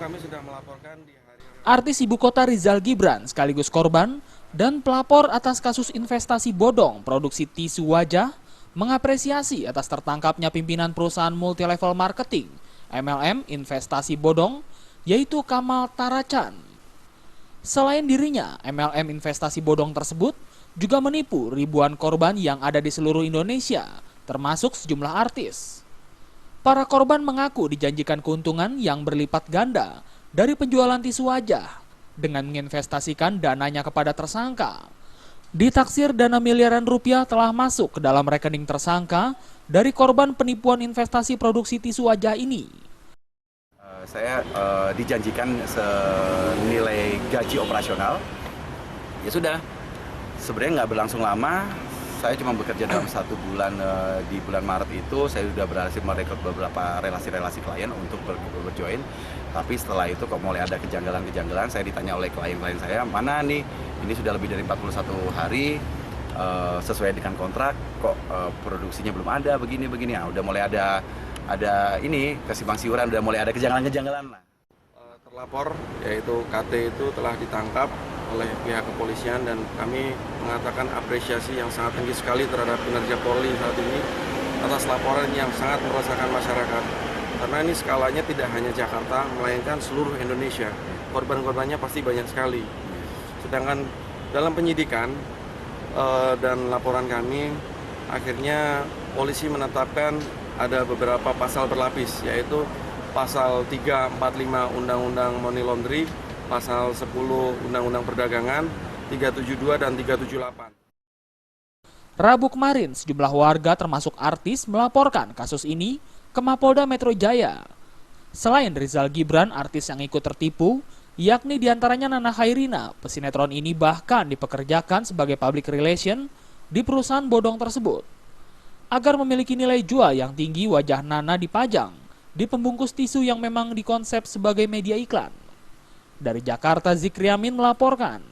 Kami sudah melaporkan di hari Artis ibu kota Rizal Gibran sekaligus korban dan pelapor atas kasus investasi bodong produksi tisu wajah mengapresiasi atas tertangkapnya pimpinan perusahaan multilevel marketing MLM investasi bodong yaitu Kamal Taracan. Selain dirinya, MLM investasi bodong tersebut juga menipu ribuan korban yang ada di seluruh Indonesia, termasuk sejumlah artis. Para korban mengaku dijanjikan keuntungan yang berlipat ganda dari penjualan tisu wajah dengan menginvestasikan dananya kepada tersangka. Ditaksir dana miliaran rupiah telah masuk ke dalam rekening tersangka dari korban penipuan investasi produksi tisu wajah ini. Saya dijanjikan senilai gaji operasional, ya sudah, sebenarnya nggak berlangsung lama, saya cuma bekerja dalam 1 bulan, di bulan Maret itu saya sudah berhasil merekrut beberapa relasi-relasi klien untuk berjoin, tapi setelah itu kok mulai ada kejanggalan-kejanggalan, saya ditanya oleh klien-klien saya, mana nih, ini sudah lebih dari 41 hari, sesuai dengan kontrak, kok produksinya belum ada, begini-begini, ya udah mulai ada ini kesimpang siuran, udah mulai ada kejanggalan-kejanggalan lah. terlapor yaitu KT itu telah ditangkap oleh pihak kepolisian dan kami mengatakan apresiasi yang sangat tinggi sekali terhadap kinerja Polri saat ini atas laporan yang sangat meresahkan masyarakat. Karena ini skalanya tidak hanya Jakarta, melainkan seluruh Indonesia. Korban-korbannya pasti banyak sekali. Sedangkan dalam penyidikan dan laporan kami, akhirnya polisi menetapkan ada beberapa pasal berlapis, yaitu pasal 345 Undang-Undang Money Laundry, pasal 10 Undang-Undang Perdagangan, 372 dan 378. Rabu kemarin, sejumlah warga termasuk artis melaporkan kasus ini ke Mapolda Metro Jaya. Selain Rizal Gibran, artis yang ikut tertipu, yakni diantaranya Nana Khairina, pesinetron ini bahkan dipekerjakan sebagai public relation di perusahaan bodong tersebut. Agar memiliki nilai jual yang tinggi, wajah Nana dipajang di pembungkus tisu yang memang dikonsep sebagai media iklan. Dari Jakarta, Zikri Amin melaporkan.